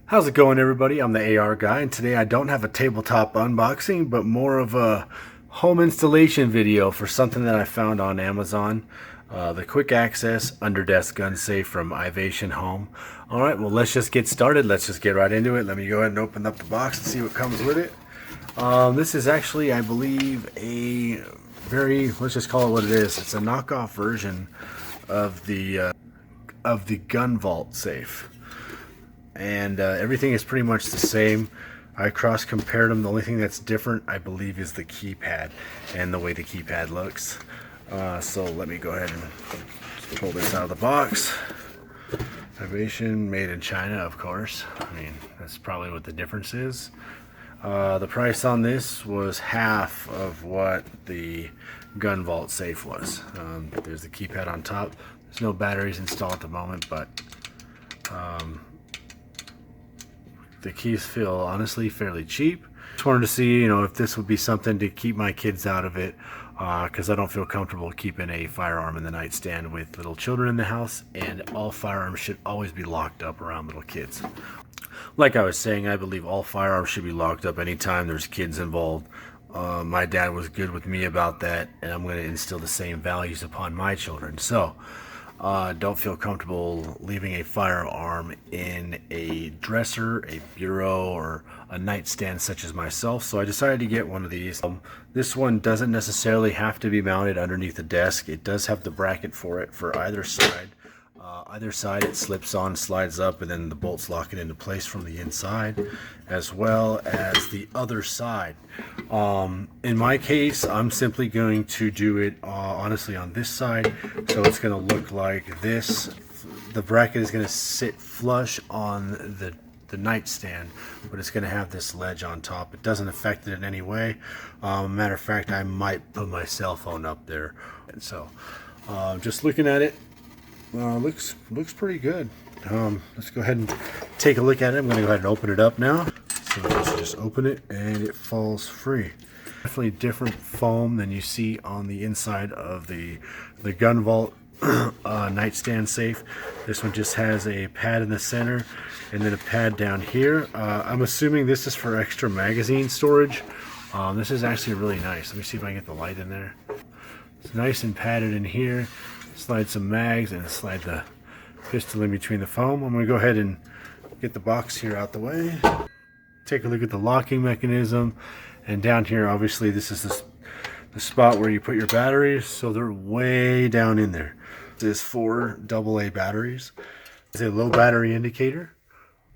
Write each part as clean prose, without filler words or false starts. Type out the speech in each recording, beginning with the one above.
How's it going, everybody? I'm the AR guy, and today I don't have a tabletop unboxing, but more of a home installation video for something that I found on Amazon. The quick access under-desk gun safe from Ivation Home. Alright, well, let's just get started. Let's just get right into it. Let me go ahead and open up the box and see what comes with it. This is actually, I believe, a let's just call it what it is. It's a knockoff version of the gun vault safe. And everything is pretty much the same. I cross-compared them. The only thing that's different, I believe, is the keypad and the way the keypad looks. So let me go ahead and pull this out of the box. Ivation, made in China, of course. I mean, that's probably what the difference is. The price on this was half of what the gun vault safe was. There's the keypad on top. There's no batteries installed at the moment, but the keys feel honestly fairly cheap. Just wanted to see, if this would be something to keep my kids out of it, because I don't feel comfortable keeping a firearm in the nightstand with little children in the house, and all firearms should always be locked up around little kids. Like I was saying, I believe all firearms should be locked up anytime there's kids involved. My dad was good with me about that, and I'm going to instill the same values upon my children. So don't feel comfortable leaving a firearm in a dresser, a bureau, or a nightstand such as myself. So I decided to get one of these. This one doesn't necessarily have to be mounted underneath the desk. It does have the bracket for it for either side. Either side it slips on, slides up, and then the bolts lock it into place from the inside, as well as the other side. In my case, I'm simply going to do it honestly on this side, so it's going to look like this. The bracket is going to sit flush on the nightstand, but it's going to have this ledge on top. It doesn't affect it in any way. Matter of fact, I might put my cell phone up there. And so just looking at it, looks pretty good. Let's go ahead and take a look at it. I'm going to go ahead and open it up now. So let's just open it and it falls free. Definitely different foam than you see on the inside of the gun vault nightstand safe. This one just has a pad in the center and then a pad down here. I'm assuming this is for extra magazine storage. This is actually really nice. Let me see if I can get the light in there. It's nice and padded in here. Slide some mags and slide the pistol in between the foam. I'm going to go ahead and get the box here out the way. Take a look at the locking mechanism. And down here, obviously, this is the spot where you put your batteries. So they're way down in there. This is 4 AA batteries. It's a low battery indicator.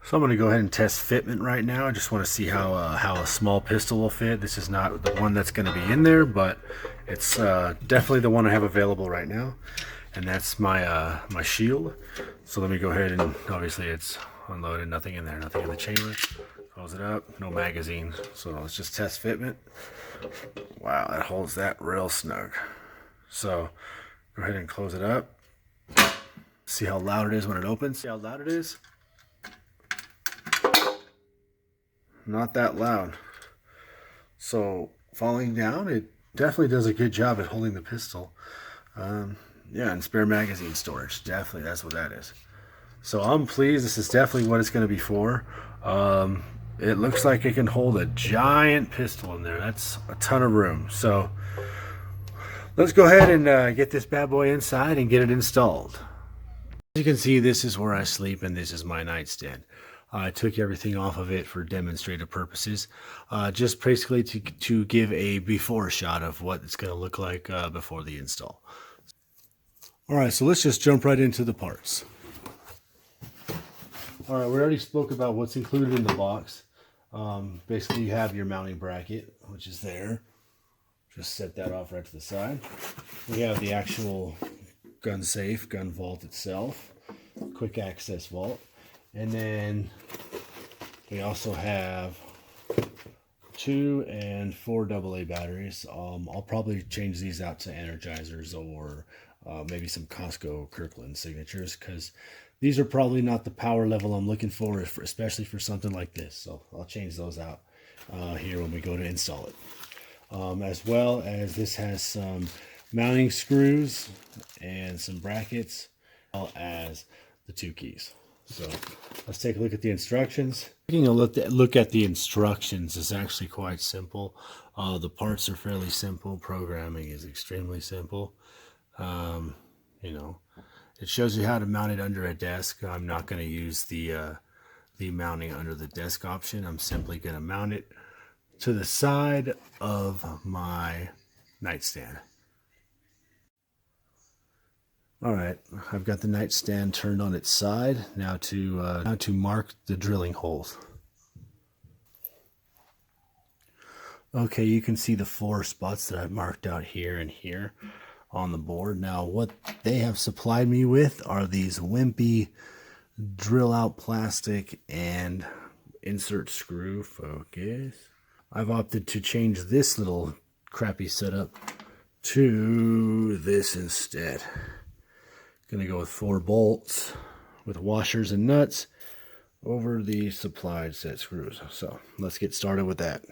So I'm going to go ahead and test fitment right now. I just want to see how a small pistol will fit. This is not the one that's going to be in there, but it's definitely the one I have available right now. And that's my my shield. So let me go ahead and, obviously it's unloaded, nothing in there, nothing in the chamber. Close it up, no magazines. So let's just test fitment. Wow, that holds that real snug. So go ahead and close it up. See how loud it is when it opens. See how loud it is? Not that loud. So falling down, it definitely does a good job at holding the pistol. Yeah, and spare magazine storage, definitely, that's what that is. So I'm pleased. This is definitely what it's going to be for. It looks like it can hold a giant pistol in there. That's a ton of room. So let's go ahead and get this bad boy inside and get it installed. As you can see, this is where I sleep, and this is my nightstand. I took everything off of it for demonstrative purposes, just basically to give a before shot of what it's going to look like before the install. Alright, so let's just jump right into the parts. Alright, we already spoke about what's included in the box. Basically, you have your mounting bracket, which is there. Just set that off right to the side. We have the actual gun safe, gun vault itself, quick access vault. And then we also have 2 and 4 AA batteries. I'll probably change these out to Energizers or maybe some Costco Kirkland signatures, because these are probably not the power level I'm looking for, especially for something like this. So I'll change those out here when we go to install it. As well as this has some mounting screws and some brackets, as well as the 2 keys. So let's take a look at the instructions. Taking a look at the instructions is actually quite simple. The parts are fairly simple. Programming is extremely simple. You know, it shows you how to mount it under a desk. I'm not going to use the mounting under the desk option. I'm simply going to mount it to the side of my nightstand. All right, I've got the nightstand turned on its side. Now to mark the drilling holes. Okay, you can see the 4 spots that I've marked out here and here on the board. Now, what they have supplied me with are these wimpy drill out plastic and insert screw. Focus. I've opted to change this little crappy setup to this instead. Gonna go with 4 bolts with washers and nuts over the supplied set screws. So let's get started with that.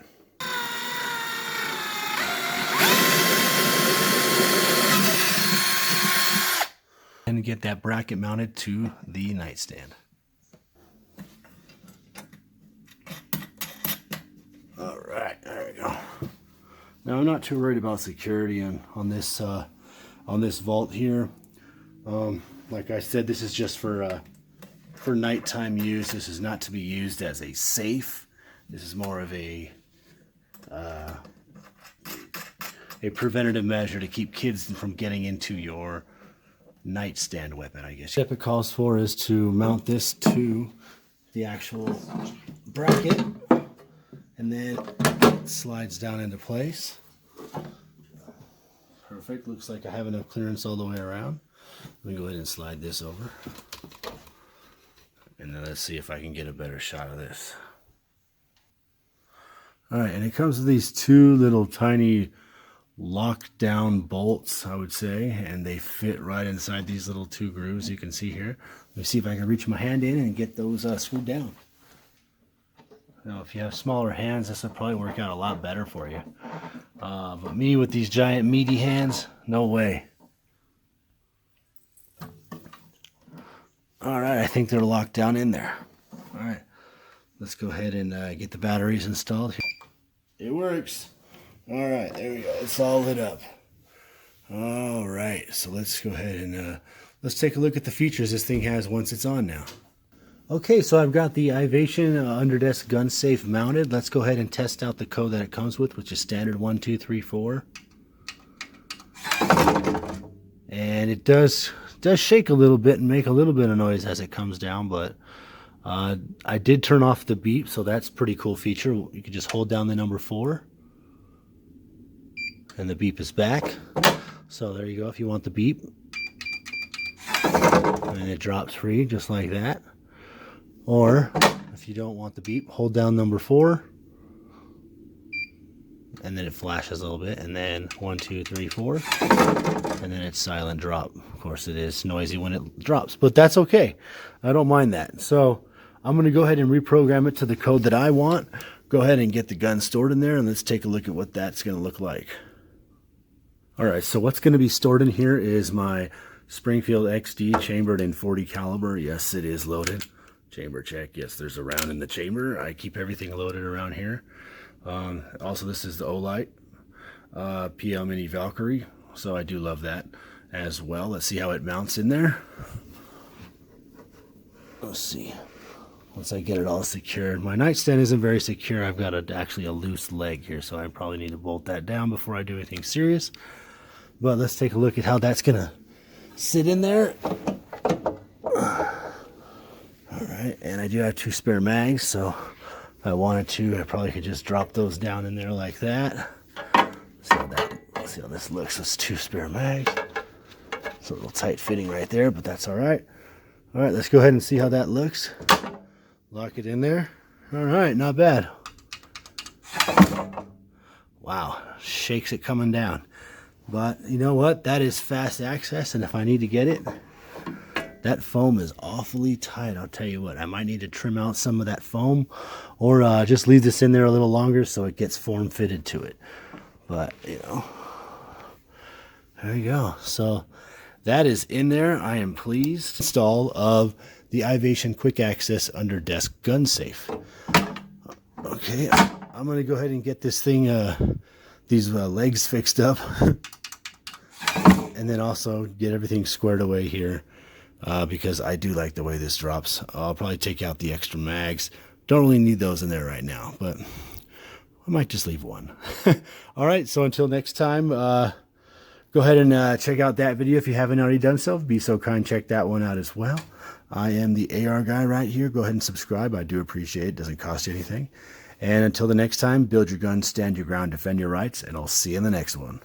And get that bracket mounted to the nightstand. All right, there we go. Now I'm not too worried about security on this vault here. Like I said, this is just for nighttime use. This is not to be used as a safe. This is more of a preventative measure to keep kids from getting into your nightstand weapon, I guess. The step it calls for is to mount this to the actual bracket, and then it slides down into place. Perfect. Looks like I have enough clearance all the way around. Let me go ahead and slide this over, and then let's see if I can get a better shot of this. All right, and it comes with these 2 little tiny lockdown bolts, I would say, and they fit right inside these little 2 grooves you can see here. Let me see if I can reach my hand in and get those screwed down. Now, if you have smaller hands, this would probably work out a lot better for you. But me with these giant meaty hands, no way. All right, I think they're locked down in there. All right, let's go ahead and get the batteries installed. It works. All right, there we go. It's all lit up. All right, so let's go ahead and let's take a look at the features this thing has once it's on now. Okay, so I've got the Ivation underdesk gun safe mounted. Let's go ahead and test out the code that it comes with, which is standard 1, 2, 3, 4. And it does shake a little bit and make a little bit of noise as it comes down, but I did turn off the beep, so that's a pretty cool feature. You can just hold down the number 4 and the beep is back. So there you go, if you want the beep. And it drops free just like that. Or if you don't want the beep, hold down number 4 and then it flashes a little bit, and then 1, 2, 3, 4, and then it's silent drop. Of course, it is noisy when it drops, but that's okay. I don't mind that. So I'm going to go ahead and reprogram it to the code that I want. Go ahead and get the gun stored in there, and let's take a look at what that's going to look like. All right, so what's going to be stored in here is my Springfield XD chambered in .40 caliber. Yes, it is loaded. Chamber check. Yes, there's a round in the chamber. I keep everything loaded around here. Also, this is the Olight PL Mini Valkyrie, so I do love that as well. Let's see how it mounts in there. Let's see. Once I get it all secured, my nightstand isn't very secure. I've got actually a loose leg here, so I probably need to bolt that down before I do anything serious. But let's take a look at how that's gonna sit in there. All right, and I do have 2 spare mags, so if I wanted to, I probably could just drop those down in there like that. Let's see how this looks. It's 2 spare mags. It's a little tight fitting right there, but that's all right. All right, let's go ahead and see how that looks. Lock it in there. All right, not bad. Wow, shakes it coming down. But you know what? That is fast access, and if I need to get it, that foam is awfully tight. I'll tell you what, I might need to trim out some of that foam, or just leave this in there a little longer so it gets form fitted to it. But you know, there you go. So that is in there. I am pleased. Install of the Ivation quick access under desk gun safe. Okay, I'm going to go ahead and get this thing, these legs fixed up. And then also get everything squared away here, because I do like the way this drops. I'll probably take out the extra mags. Don't really need those in there right now, but I might just leave one. All right, so until next time, go ahead and check out that video if you haven't already done so. Be so kind, check that one out as well. I am the AR guy right here. Go ahead and subscribe. I do appreciate it. It doesn't cost you anything. And until the next time, build your gun, stand your ground, defend your rights, and I'll see you in the next one.